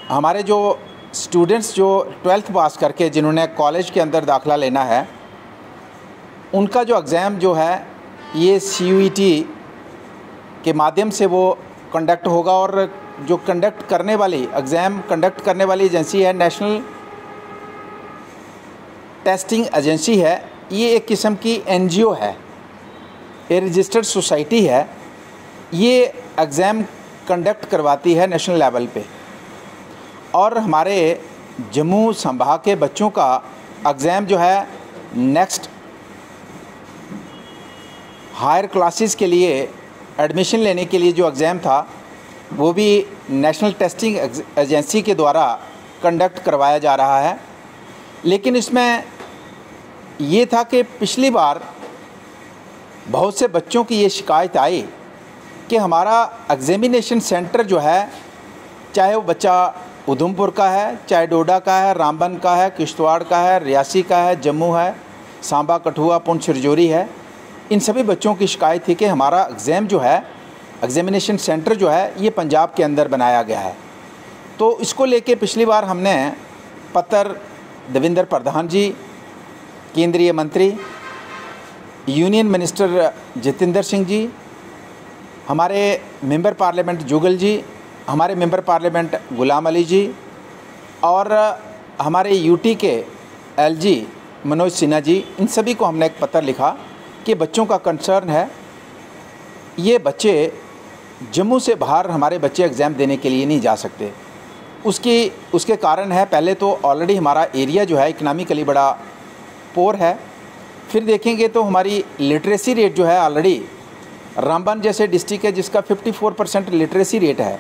हमारे जो स्टूडेंट्स जो 12th पास करके जिन्होंने कॉलेज के अंदर दाखिला लेना है, उनका जो एग्ज़ाम जो है ये CUET के माध्यम से वो कंडक्ट होगा। और जो एग्ज़ाम कंडक्ट करने वाली एजेंसी है नेशनल टेस्टिंग एजेंसी है। ये एक किस्म की NGO है, ये रजिस्टर्ड सोसाइटी है। ये एग्ज़ाम कंडक्ट करवाती है नेशनल लेवल पे। और हमारे जम्मू संभाग के बच्चों का एग्ज़ाम जो है नेक्स्ट हायर क्लासेस के लिए एडमिशन लेने के लिए जो एग्ज़ाम था वो भी नेशनल टेस्टिंग एजेंसी के द्वारा कंडक्ट करवाया जा रहा है। लेकिन इसमें ये था कि पिछली बार बहुत से बच्चों की ये शिकायत आई कि हमारा एग्ज़ामिनेशन सेंटर जो है, चाहे वो बच्चा उधमपुर का है, चाहे डोडा का है, रामबन का है, किश्तवाड़ का है, रियासी का है, जम्मू है, सांबा, कठुआ, पुंछ, राजौरी है, इन सभी बच्चों की शिकायत थी कि हमारा एग्ज़ाम जो है, एग्ज़ामिनेशन सेंटर जो है ये पंजाब के अंदर बनाया गया है। तो इसको लेके पिछली बार हमने पत्र देवेंद्र प्रधान जी, केंद्रीय मंत्री, यूनियन मिनिस्टर जितेंद्र सिंह जी, हमारे मेंबर पार्लियामेंट जुगल जी, हमारे मेंबर पार्लियामेंट गुलाम अली जी और हमारे UT के LG मनोज सिन्हा जी, इन सभी को हमने एक पत्र लिखा कि बच्चों का कंसर्न है, ये बच्चे जम्मू से बाहर हमारे बच्चे एग्ज़ाम देने के लिए नहीं जा सकते। उसके कारण है, पहले तो ऑलरेडी हमारा एरिया जो है इकनॉमिकली बड़ा पोर है। फिर देखेंगे तो हमारी लिटरेसी रेट जो है, ऑलरेडी रामबन जैसे डिस्ट्रिक्ट है जिसका 54% लिटरेसी रेट है,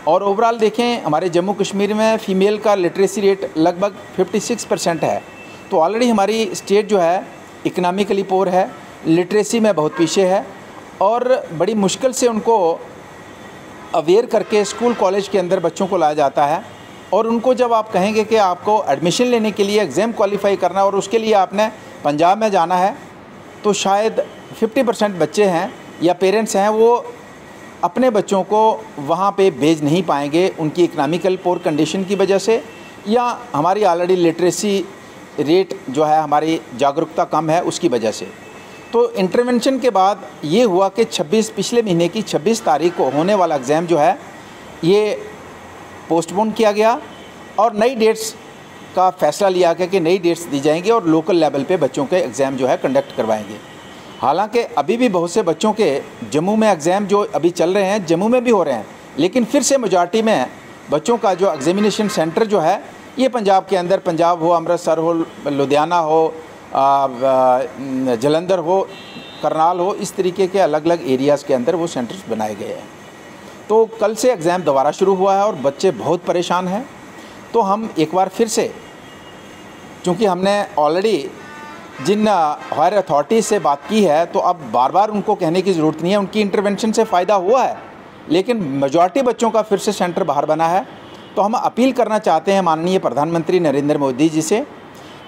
और ओवरऑल देखें हमारे जम्मू कश्मीर में फ़ीमेल का लिटरेसी रेट लगभग 56% है। तो ऑलरेडी हमारी स्टेट जो है इकनॉमिकली पोर है, लिटरेसी में बहुत पीछे है, और बड़ी मुश्किल से उनको अवेयर करके स्कूल कॉलेज के अंदर बच्चों को लाया जाता है। और उनको जब आप कहेंगे कि आपको एडमिशन लेने के लिए एग्ज़ाम क्वालिफाई करना है और उसके लिए आपने पंजाब में जाना है, तो शायद 50% बच्चे हैं या पेरेंट्स हैं वो अपने बच्चों को वहाँ पे भेज नहीं पाएंगे, उनकी इकनॉमिकल पोर कंडीशन की वजह से, या हमारी ऑलरेडी लिटरेसी रेट जो है, हमारी जागरूकता कम है, उसकी वजह से। तो इंटरवेंशन के बाद ये हुआ कि पिछले महीने की 26 तारीख को होने वाला एग्ज़ाम जो है ये पोस्टपोन किया गया और नई डेट्स का फ़ैसला लिया गया कि नई डेट्स दी जाएंगी और लोकल लेवल पे बच्चों के एग्ज़ाम जो है कंडक्ट करवाएंगे। हालांकि अभी भी बहुत से बच्चों के जम्मू में एग्ज़ाम जो अभी चल रहे हैं, जम्मू में भी हो रहे हैं, लेकिन फिर से मेजॉरिटी में बच्चों का जो एग्ज़ामिनेशन सेंटर जो है ये पंजाब के अंदर, पंजाब हो, अमृतसर हो, लुधियाना हो, जलंधर हो, करनाल हो, इस तरीके के अलग अलग एरियाज़ के अंदर वो सेंटर्स बनाए गए हैं। तो कल से एग्ज़ाम दोबारा शुरू हुआ है और बच्चे बहुत परेशान हैं। तो हम एक बार फिर से, चूँकि हमने ऑलरेडी जिन हायर अथॉरिटी से बात की है, तो अब बार बार उनको कहने की ज़रूरत नहीं है, उनकी इंटरवेंशन से फ़ायदा हुआ है, लेकिन मेजॉरिटी बच्चों का फिर से सेंटर बाहर बना है। तो हम अपील करना चाहते हैं माननीय प्रधानमंत्री नरेंद्र मोदी जी से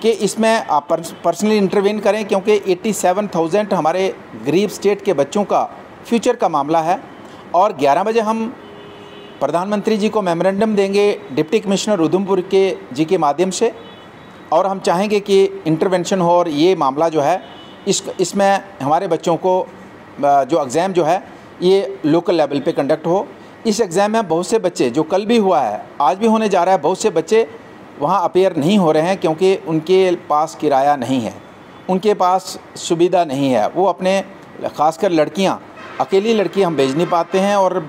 कि इसमें आप पर्सनली इंटरवेन करें, क्योंकि 87,000 हमारे गरीब स्टेट के बच्चों का फ्यूचर का मामला है। और 11 बजे हम प्रधानमंत्री जी को मेमोरेंडम देंगे डिप्टी कमिश्नर उधमपुर के माध्यम से, और हम चाहेंगे कि इंटरवेंशन हो और ये मामला जो है इसमें हमारे बच्चों को जो एग्ज़ाम जो है ये लोकल लेवल पे कंडक्ट हो। इस एग्ज़ाम में बहुत से बच्चे, जो कल भी हुआ है, आज भी होने जा रहा है, बहुत से बच्चे वहाँ अपेयर नहीं हो रहे हैं क्योंकि उनके पास किराया नहीं है, उनके पास सुविधा नहीं है। वो अपने, ख़ासकर लड़कियाँ, अकेली लड़की हम भेज नहीं पाते हैं, और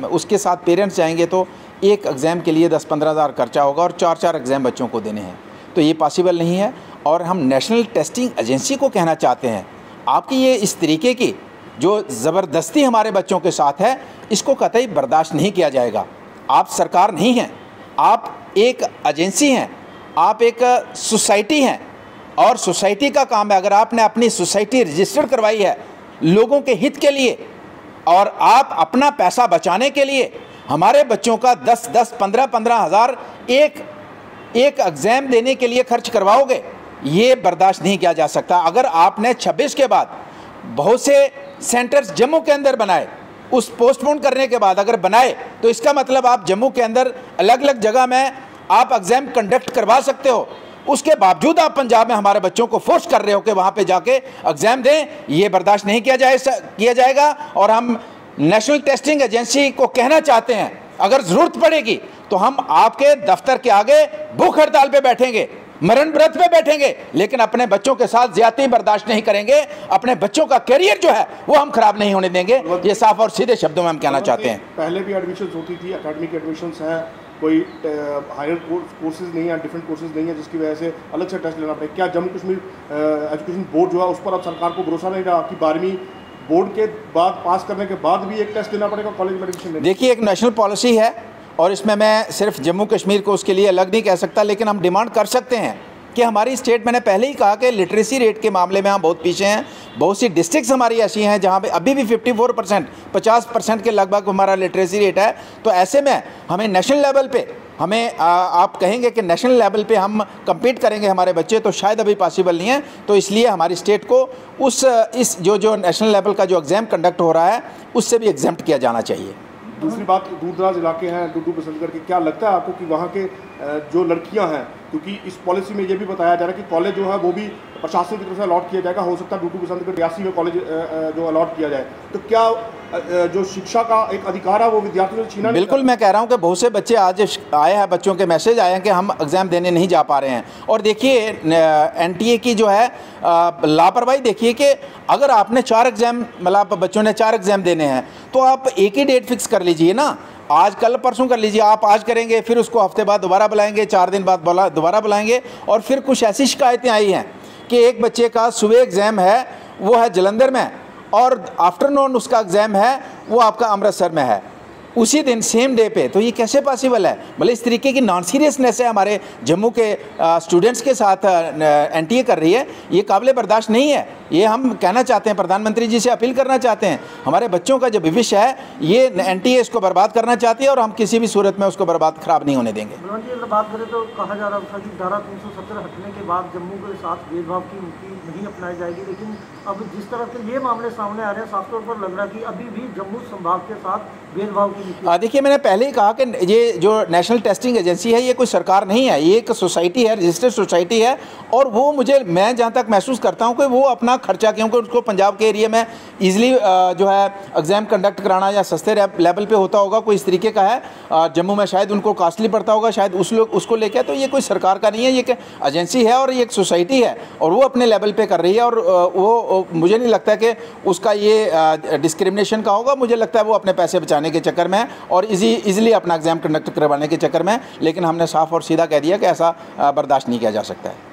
उसके साथ पेरेंट्स जाएंगे तो एक एग्ज़ाम के लिए 10-15 हज़ार खर्चा होगा और 4-4 एग्ज़ाम बच्चों को देने हैं, तो ये पॉसिबल नहीं है। और हम नेशनल टेस्टिंग एजेंसी को कहना चाहते हैं, आपकी ये इस तरीके की जो ज़बरदस्ती हमारे बच्चों के साथ है, इसको कतई बर्दाश्त नहीं किया जाएगा। आप सरकार नहीं हैं, आप एक एजेंसी हैं, आप एक सोसाइटी हैं, और सोसाइटी का काम है, अगर आपने अपनी सोसाइटी रजिस्टर करवाई है लोगों के हित के लिए, और आप अपना पैसा बचाने के लिए हमारे बच्चों का 10-10, 15-15 हज़ार एक एग्ज़ाम देने के लिए खर्च करवाओगे, ये बर्दाश्त नहीं किया जा सकता। अगर आपने 26 के बाद बहुत से सेंटर्स जम्मू के अंदर बनाए, उस पोस्टपोन करने के बाद अगर बनाए तो इसका मतलब आप जम्मू के अंदर अलग अलग जगह में आप एग्ज़ाम कंडक्ट करवा सकते हो, उसके बावजूद आप पंजाब में हमारे बच्चों को फोर्स कर रहे हो कि वहाँ पे जाके एग्ज़ाम दें। ये बर्दाश्त नहीं किया जाएगा। और हम नेशनल टेस्टिंग एजेंसी को कहना चाहते हैं, अगर ज़रूरत पड़ेगी तो हम आपके दफ्तर के आगे भूख हड़ताल पे बैठेंगे, मरण व्रत पे बैठेंगे, लेकिन अपने बच्चों के साथ ज्यादती बर्दाश्त नहीं करेंगे। अपने बच्चों का कैरियर जो है वो हम खराब नहीं होने देंगे। ये साफ और सीधे शब्दों में हम कहना चाहते हैं। पहले भी एडमिशन होती थी, एकेडमिक एडमिशन है, कोई हायर कोर्सेज नहीं है, डिफरेंट कोर्सेज नहीं है, जिसकी वजह से अलग से टेस्ट लेना पड़े। क्या जम्मू कश्मीर एजुकेशन बोर्ड जो है उस पर अब सरकार को भरोसा नहीं रहा कि 12वीं बोर्ड के बाद पास करने के बाद भी एक टेस्ट देना पड़ेगा कॉलेज में एडमिशन? देखिए, एक नेशनल पॉलिसी है और इसमें मैं सिर्फ जम्मू कश्मीर को उसके लिए अलग नहीं कह सकता, लेकिन हम डिमांड कर सकते हैं कि हमारी स्टेट, मैंने पहले ही कहा कि लिटरेसी रेट के मामले में हम बहुत पीछे हैं। बहुत सी डिस्ट्रिक्ट्स हमारी ऐसी हैं जहाँ पे अभी भी 54%, 50% के लगभग हमारा लिटरेसी रेट है। तो ऐसे में हमें नेशनल लेवल पे, हमें आप कहेंगे कि नेशनल लेवल पे हम कम्पीट करेंगे हमारे बच्चे, तो शायद अभी पॉसिबल नहीं है। तो इसलिए हमारी स्टेट को इस जो नेशनल लेवल का जो एग्ज़ाम कंडक्ट हो रहा है उससे भी एग्जाम्प्ट किया जाना चाहिए। दूसरी बात, दूर दराज इलाके हैं डूडू बसंतगढ़ के, क्या लगता है आपको कि वहाँ के जो लड़कियाँ हैं, क्योंकि इस पॉलिसी में ये भी बताया जा रहा है कि कॉलेज जो है वो भी प्रशासन की तरफ से अलॉट किया जाएगा, हो सकता है डूडू बसंतगढ़ रियासी में कॉलेज जो अलॉट किया जाए, तो क्या जो शिक्षा का एक अधिकार है वो विद्यार्थियों से छीना? बिल्कुल, मैं कह रहा हूँ कि बहुत से बच्चे आज आए हैं, बच्चों के मैसेज आए हैं कि हम एग्ज़ाम देने नहीं जा पा रहे हैं। और देखिए NTA की जो है लापरवाही देखिए कि अगर आपने 4 एग्ज़ाम, मतलब बच्चों ने 4 एग्ज़ाम देने हैं तो आप एक ही डेट फिक्स कर लीजिए ना, आज कल परसों कर लीजिए। आप आज करेंगे, फिर उसको हफ्ते बाद दोबारा बुलाएंगे, 4 दिन बाद दोबारा बुलाएंगे। और फिर कुछ ऐसी शिकायतें आई हैं कि एक बच्चे का सुबह एग्ज़ाम है वो है जलंधर में और आफ्टरनून उसका एग्ज़ाम है वो आपका अमृतसर में है, उसी दिन सेम डे पे। तो ये कैसे पॉसिबल है? भले इस तरीके की नॉन सीरियसनेस है हमारे जम्मू के स्टूडेंट्स के साथ NTA कर रही है, ये काबिल बर्दाश्त नहीं है। ये हम कहना चाहते हैं, प्रधानमंत्री जी से अपील करना चाहते हैं, हमारे बच्चों का जो भविष्य है ये NTA इसको बर्बाद करना चाहती है और हम किसी भी सूरत में उसको बर्बाद खराब नहीं होने देंगे। अगर बात करें तो कहा जा रहा था कि धारा 370 हटने के बाद जम्मू के साथ भेदभाव की नीति नहीं अपनाई जाएगी, लेकिन अब जिस तरह से ये मामले सामने आ रहे हैं, साफ तौर पर लग रहा है कि अभी भी जम्मू संभाग के साथ भेदभाव की नीति। देखिए, मैंने पहले ही कहा कि ये जो नेशनल टेस्टिंग एजेंसी है ये कोई सरकार नहीं है, ये एक सोसाइटी है, रजिस्टर्ड सोसाइटी है। और वो मैं जहाँ तक महसूस करता हूँ कि वो अपना खर्चा, क्योंकि उसको पंजाब के एरिया में ईजिली जो है एग्ज़ाम कंडक्ट कराना या सस्ते लेवल पे होता होगा, कोई इस तरीके का है। जम्मू में शायद उनको कॉस्टली पड़ता होगा, शायद उसको लेकर। तो ये कोई सरकार का नहीं है, ये एक एजेंसी है और ये एक सोसाइटी है और वो अपने लेवल पे कर रही है। और वो मुझे नहीं लगता कि उसका ये डिस्क्रिमिनेशन का होगा। मुझे लगता है वो अपने पैसे बचाने के चक्कर में है और इजीली अपना एग्ज़ाम कंडक्ट करवाने के चक्कर में। लेकिन हमने साफ और सीधा कह दिया कि ऐसा बर्दाश्त नहीं किया जा सकता है।